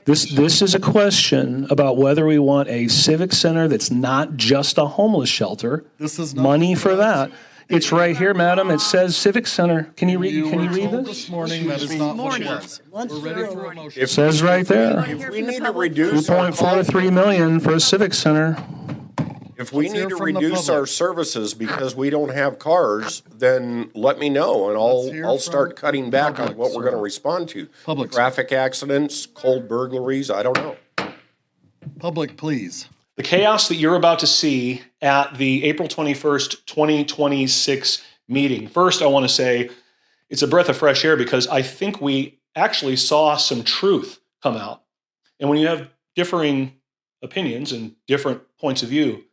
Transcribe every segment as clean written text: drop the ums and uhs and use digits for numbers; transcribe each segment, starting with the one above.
This is a question about whether we want a civic center that's not just a homeless shelter. This is not money for correct. that. It's right here, madam. It says civic center. Can you read? You Can you were read told this? this morning that is not what it was. We're ready for a motion. It says right there. If we need to reduce our 2.43 million for a civic center. If we Let's hear need to from the reduce public. our services because we don't have cars, then let me know and Let's hear I'll from start cutting back on public, what we're going to sir. respond to. Public, sir. Traffic accidents, cold burglaries, I don't know. Public, please. The chaos that you're about to see at the April 21st, 2026 meeting. First, I want to say it's a breath of fresh air because I think we actually saw some truth come out. And when you have differing opinions and different points of view,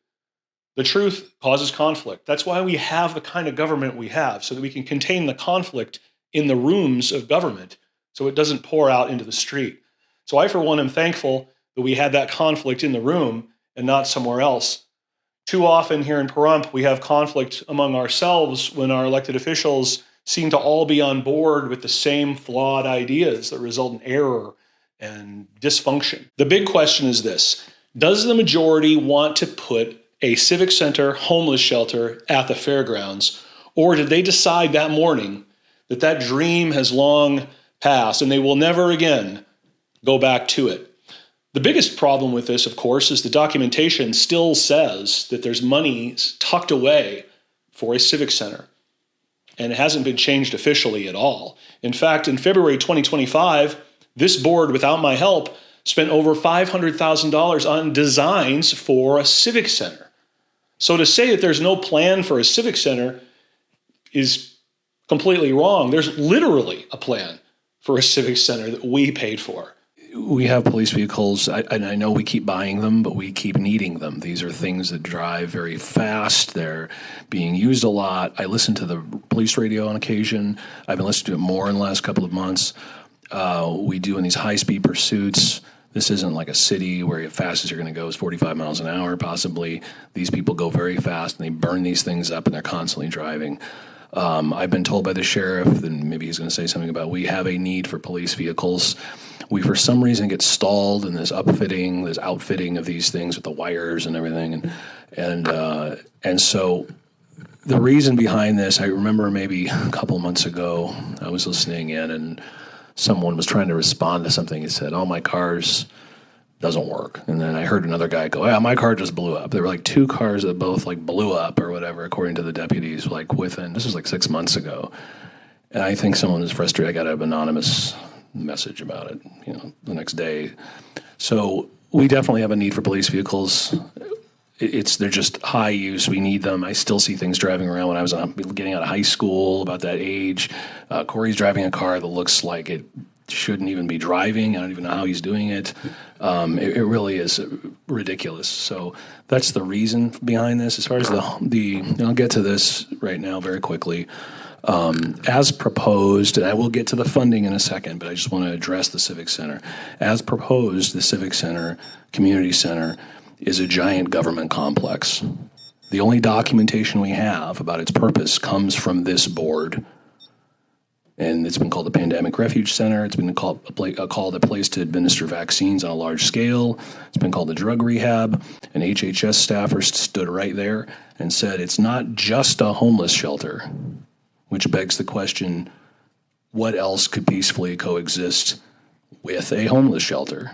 the truth causes conflict. That's why we have the kind of government we have, so that we can contain the conflict in the rooms of government so it doesn't pour out into the street. So I, for one, am thankful that we had that conflict in the room and not somewhere else. Too often here in Pahrump, we have conflict among ourselves when our elected officials seem to all be on board with the same flawed ideas that result in error and dysfunction. The big question is this: does the majority want to put a civic center homeless shelter at the fairgrounds, or did they decide that morning that that dream has long passed and they will never again go back to it? The biggest problem with this, of course, is the documentation still says that there's money tucked away for a civic center, and it hasn't been changed officially at all. In fact, in February 2025, this board, without my help, spent over $500,000 on designs for a civic center. So to say that there's no plan for a civic center is completely wrong. There's literally a plan for a civic center that we paid for. We have police vehicles, and I know we keep buying them, but we keep needing them. These are things that drive very fast. They're being used a lot. I listen to the police radio on occasion. I've been listening to it more in the last couple of months. We do in these high-speed pursuits. This isn't like a city where as fast as you're going to go is 45 miles an hour, possibly. These people go very fast, and they burn these things up, and they're constantly driving. I've been told by the sheriff, and maybe he's going to say something about, we have a need for police vehicles. We, for some reason, get stalled in this outfitting of these things with the wires and everything. And so the reason behind this, I remember maybe a couple months ago, I was listening in, and someone was trying to respond to something. He said, "Oh, my car's doesn't work." And then I heard another guy go, "Yeah, my car just blew up." There were like two cars that both like blew up or whatever, according to the deputies, like this was like 6 months ago. And I think someone was frustrated. I got an anonymous message about it, the next day. So we definitely have a need for police vehicles. They're just high use. We need them. I still see things driving around when I was getting out of high school, about that age. Corey's driving a car that looks like it shouldn't even be driving. I don't even know how he's doing it. It really is ridiculous. So that's the reason behind this. As far as I'll get to this right now very quickly. As proposed, and I will get to the funding in a second, but I just want to address the Civic Center. As proposed, the Civic Center, Community Center, is a giant government complex. The only documentation we have about its purpose comes from this board, and it's been called the Pandemic Refuge Center. It's been called a place to administer vaccines on a large scale. It's been called a drug rehab. An HHS staffer stood right there and said it's not just a homeless shelter, which begs the question, what else could peacefully coexist with a homeless shelter?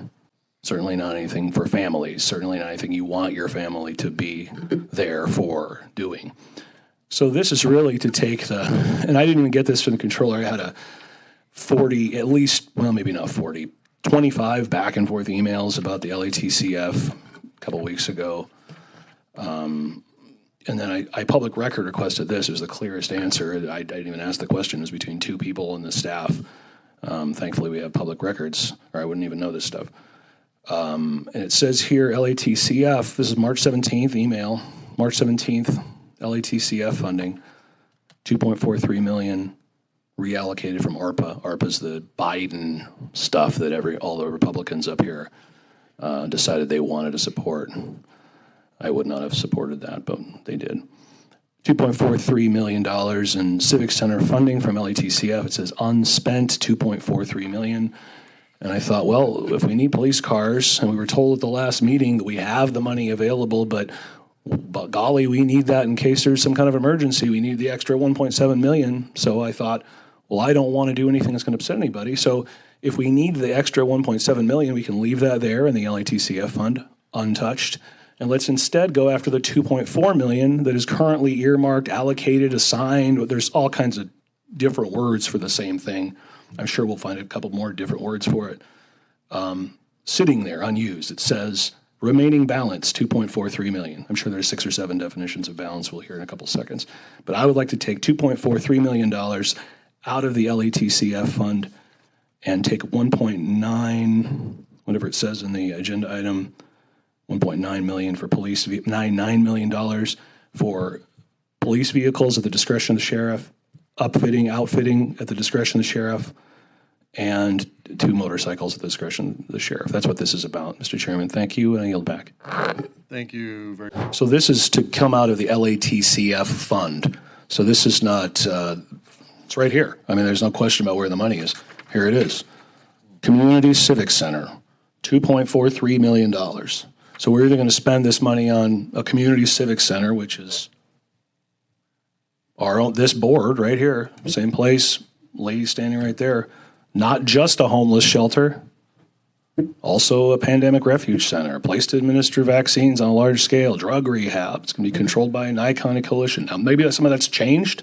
Certainly not anything for families, certainly not anything you want your family to be there for doing. So this is really to take and I didn't even get this from the controller. I had a 25 back and forth emails about the LATCF a couple weeks ago. And then I public record requested this. It was the clearest answer. I didn't even ask the question. It was between two people and the staff. Thankfully, we have public records, or I wouldn't even know this stuff. And it says here, LATCF, this is March 17th email, March 17th, LATCF funding, $2.43 million reallocated from ARPA. ARPA's the Biden stuff that all the Republicans up here decided they wanted to support. I would not have supported that, but they did. $2.43 million in Civic Center funding from LATCF. It says unspent $2.43 million. And I thought, well, if we need police cars, and we were told at the last meeting that we have the money available, but golly, we need that in case there's some kind of emergency. We need the extra 1.7 million. So I thought, well, I don't want to do anything that's going to upset anybody. So if we need the extra 1.7 million, we can leave that there in the LATCF fund untouched. And let's instead go after the 2.4 million that is currently earmarked, allocated, assigned. There's all kinds of different words for the same thing. I'm sure we'll find a couple more different words for it. Sitting there unused, it says remaining balance 2.43 million. I'm sure there's 6 or 7 definitions of balance we'll hear in a couple seconds. But I would like to take $2.43 million out of the LATCF fund and take 1.9, whatever it says in the agenda item, 1.9 million for police, $9 million for police vehicles at the discretion of the sheriff, outfitting at the discretion of the sheriff, and 2 motorcycles at the discretion of the sheriff. That's what this is about, Mr. Chairman. Thank you, and I yield back. Thank you very much. So this is to come out of the LATCF fund. So this is not, it's right here. I mean, there's no question about where the money is. Here it is. Community Civic Center, $2.43 million. So we're either going to spend this money on a community civic center, which is our own, this board right here, same place, lady standing right there, not just a homeless shelter, also a pandemic refuge center, a place to administer vaccines on a large scale, drug rehab. It's going to be controlled by an iconic coalition. Now, maybe some of that's changed.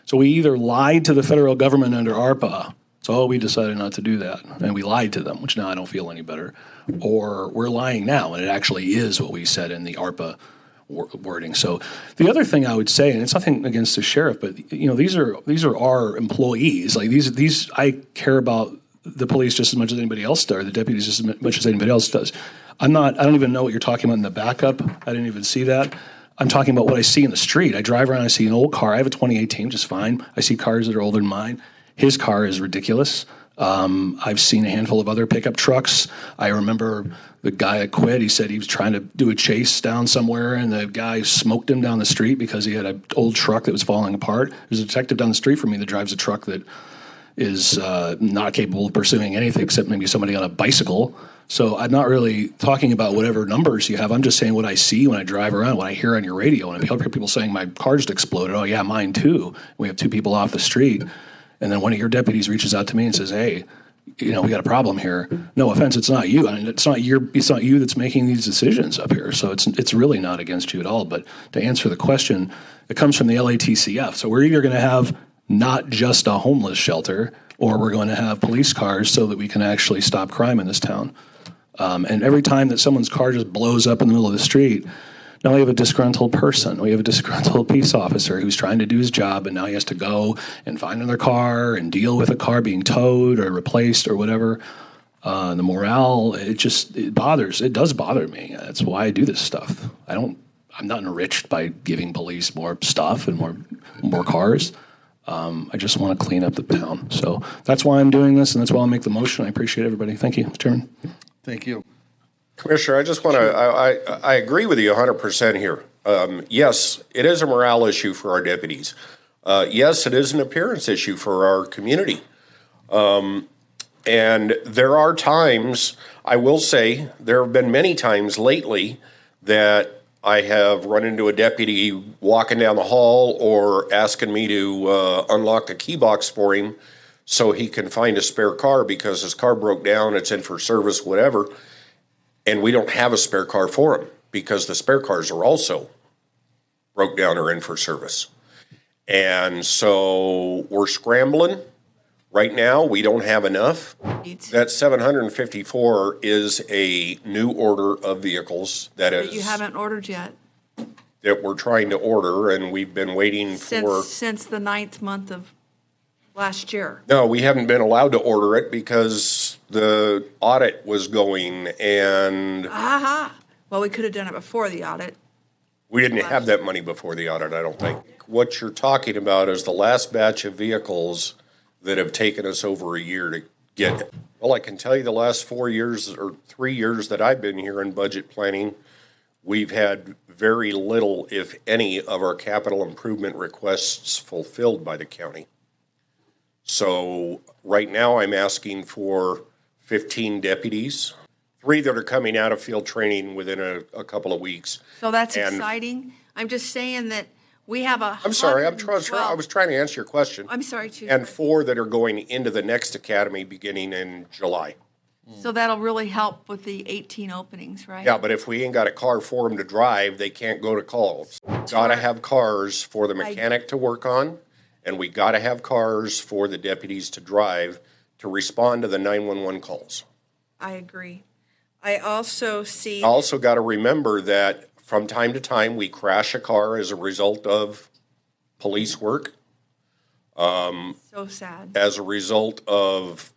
So we either lied to the federal government under ARPA, so we decided not to do that, and we lied to them, which now I don't feel any better, or we're lying now, and it actually is what we said in the ARPA wording. So the other thing I would say, and it's nothing against the sheriff, but these are our employees. Like these I care about the police just as much as anybody else does, or the deputies just as much as anybody else does. I don't even know what you're talking about in the backup. I didn't even see that. I'm talking about what I see in the street. I drive around, I see an old car. I have a 2018, just fine. I see cars that are older than mine. His car is ridiculous. I've seen a handful of other pickup trucks. I remember the guy that quit. He said he was trying to do a chase down somewhere, and the guy smoked him down the street because he had an old truck that was falling apart. There's a detective down the street from me that drives a truck that is not capable of pursuing anything except maybe somebody on a bicycle. So I'm not really talking about whatever numbers you have. I'm just saying what I see when I drive around, what I hear on your radio. And I hear people saying my car just exploded. Oh, yeah, mine too. We have 2 people off the street. And then one of your deputies reaches out to me and says, hey, we got a problem here. No offense, it's not you. I mean, it's not you that's making these decisions up here. So it's really not against you at all. But to answer the question, it comes from the LATCF. So we're either going to have not just a homeless shelter, or we're going to have police cars so that we can actually stop crime in this town. And every time that someone's car just blows up in the middle of the street, now we have a disgruntled person. We have a disgruntled peace officer who's trying to do his job, and now he has to go and find another car and deal with a car being towed or replaced or whatever. The morale, it does bother me. That's why I do this stuff. I'm not enriched by giving police more stuff and more cars. I just want to clean up the town. So that's why I'm doing this, and that's why I'll make the motion. I appreciate everybody. Thank you, Mr. Chairman. Thank you. Commissioner, I just want to, I agree with you 100% here. Yes, it is a morale issue for our deputies. Yes, it is an appearance issue for our community. And there are times, I will say, there have been many times lately that I have run into a deputy walking down the hall or asking me to unlock a key box for him so he can find a spare car because his car broke down, it's in for service, whatever. And we don't have a spare car for him because the spare cars are also broke down or in for service. And so we're scrambling. Right now, we don't have enough. That 754 is a new order of vehicles that you haven't ordered yet. That we're trying to order, and we've been waiting since the 9th month of last year. No, we haven't been allowed to order it because the audit was going, and Well, we could have done it before the audit. We didn't have that money before the audit, I don't think. What you're talking about is the last batch of vehicles that have taken us over a year to get it. Well, I can tell you the last 4 years or 3 years that I've been here in budget planning, we've had very little, if any, of our capital improvement requests fulfilled by the county. So right now I'm asking for 15 deputies, 3 that are coming out of field training within a couple of weeks. So that's And- exciting. I'm just saying that we have a. I'm sorry, I 112 was trying to answer your question. I'm sorry, too. And 4 that are going into the next academy beginning in July. So that'll really help with the 18 openings, right? Yeah, but if we ain't got a car for them to drive, they can't go to calls. Gotta have cars for the mechanic to work on, and we gotta have cars for the deputies to drive to respond to the 911 calls. I agree. I also see. Also gotta remember that from time to time, we crash a car as a result of police work, So sad. as a result of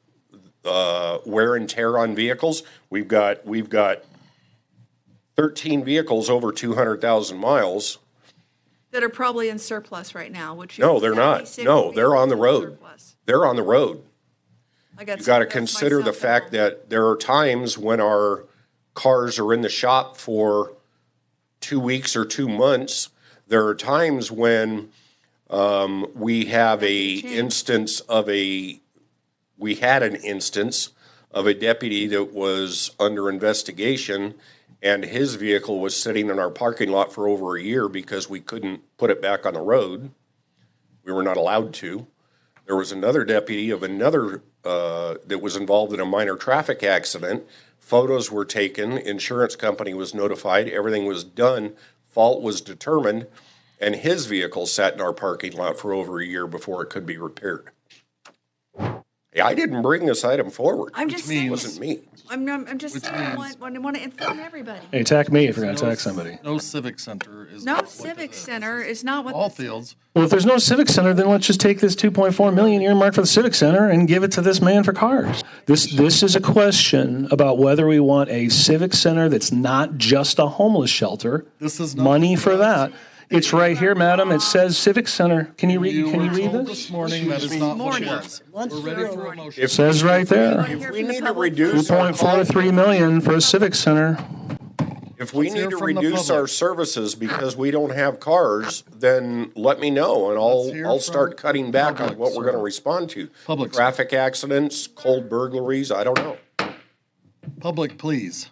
wear and tear on vehicles. We've got 13 vehicles over 200,000 miles. That are probably in surplus right now, which. No, they're not. 76 No, they're on the vehicles in road. surplus. They're on the road. I got You got to some of those consider the myself at fact home. that there are times when our cars are in the shop for 2 weeks or 2 months. There are times when we have we had an instance of a deputy that was under investigation, and his vehicle was sitting in our parking lot for over a year because we couldn't put it back on the road. We were not allowed to. There was another deputy of another that was involved in a minor traffic accident. Photos were taken, insurance company was notified, everything was done, fault was determined, and his vehicle sat in our parking lot for over a year before it could be repaired. Yeah, I didn't bring this item forward. I'm just saying. It wasn't me. I'm just saying. I want to inform everybody. Hey, attack me if you're going to attack somebody. No civic center is. No what civic this is. center is not what. All this is. fields. Well, if there's no civic center, then let's just take this 2.4 million earmarked for the civic center and give it to this man for cars. This is a question about whether we want a civic center that's not just a homeless shelter. This is not Money for correct. that. It's right here, madam. It says civic center. Can you read? Can you were read told this? this morning that is not what it Morning. was. We're ready for a motion. It says right there. Hear We from the need to public reduce our 2.43 million for a civic center. If we Let's hear need to from the reduce public. our services because we don't have cars, then let me know and Let's hear I'll from start cutting back on public, what we're sir. going to respond to. Public, sir. Traffic accidents, cold burglaries, I don't know. Public, please.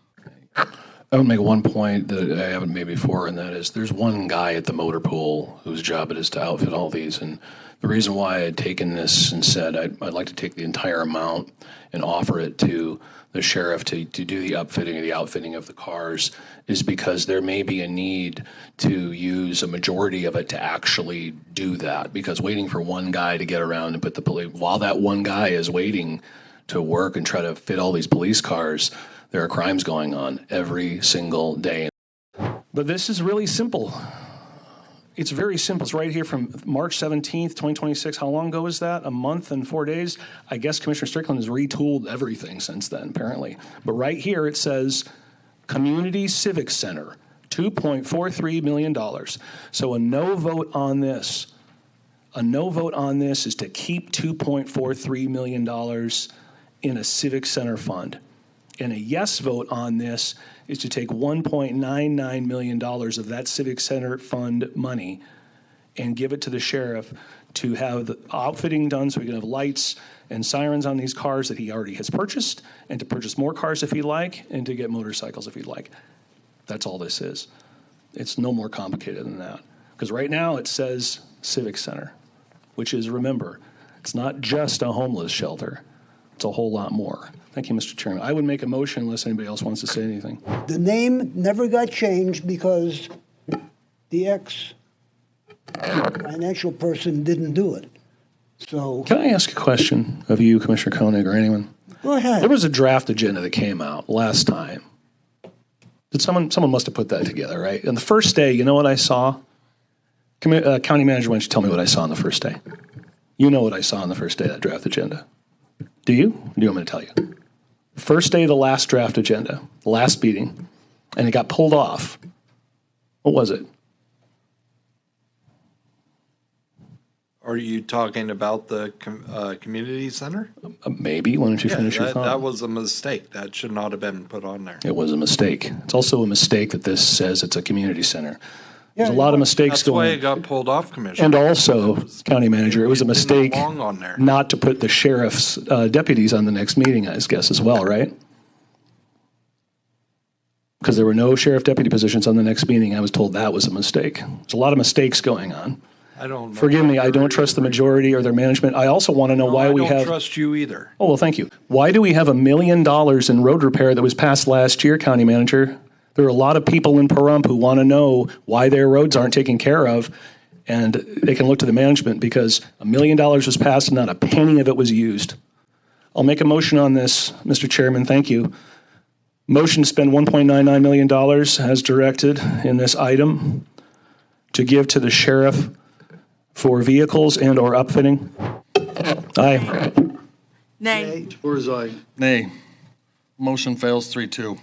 I would make one point that I haven't made before, and that is there's one guy at the motor pool whose job it is to outfit all these. And the reason why I had taken this and said I'd like to take the entire amount and offer it to the sheriff to do the upfitting or the outfitting of the cars is because there may be a need to use a majority of it to actually do that. Because waiting for one guy to get around and put the police, while that one guy is waiting to work and try to fit all these police cars, there are crimes going on every single day. But this is really simple. It's very simple. It's right here from March 17th, 2026. How long ago is that? A month and 4 days? I guess Commissioner Strickland has retooled everything since then, apparently. But right here it says Community Civic Center, $2.43 million. So a no vote on this is to keep $2.43 million in a civic center fund. And a yes vote on this is to take $1.99 million of that civic center fund money and give it to the sheriff to have the outfitting done so we can have lights and sirens on these cars that he already has purchased, and to purchase more cars if he'd like, and to get motorcycles if he'd like. That's all this is. It's no more complicated than that. Because right now it says civic center, which is, remember, it's not just a homeless shelter. It's a whole lot more. Thank you, Mr. Chairman. I would make a motion unless anybody else wants to say anything. The name never got changed because the ex-financial person didn't do it. So, Can I ask a question of you, Commissioner Koenig, or anyone? go ahead. There was a draft agenda that came out last time. Did someone must have put that together, right? And the first day, you know what I saw? County manager, why don't you tell me what I saw on the first day? You know what I saw on the first day of that draft agenda. Do you? Or do you want me to tell you? First day of the last draft agenda, the last meeting, and it got pulled off. What was it? Are you talking about the community center? Maybe. Why don't you finish your thought? That was a mistake. That should not have been put on there. It was a mistake. It's also a mistake that this says it's a community center. There's a lot of mistakes That's why it going. got pulled off, Commissioner. And also, County Manager, it was a It didn't mistake belong on there. not to put the sheriff's deputies on the next meeting, I guess, as well, right? Because there were no sheriff deputy positions on the next meeting. I was told that was a mistake. There's a lot of mistakes going on. I don't know. Forgive me, I don't trust the majority or their management. I also want to know why we I don't have. trust you either. Oh, well, thank you. Why do we have $1 million in road repair that was passed last year, County Manager? There are a lot of people in Pahrump who want to know why their roads aren't taken care of, and they can look to the management because $1 million was passed and not a penny of it was used. I'll make a motion on this, Mr. Chairman. Thank you. Motion to spend $1.99 million as directed in this item to give to the sheriff for vehicles and or upfitting. Aye. Nay. Nay. Motion fails 3-2.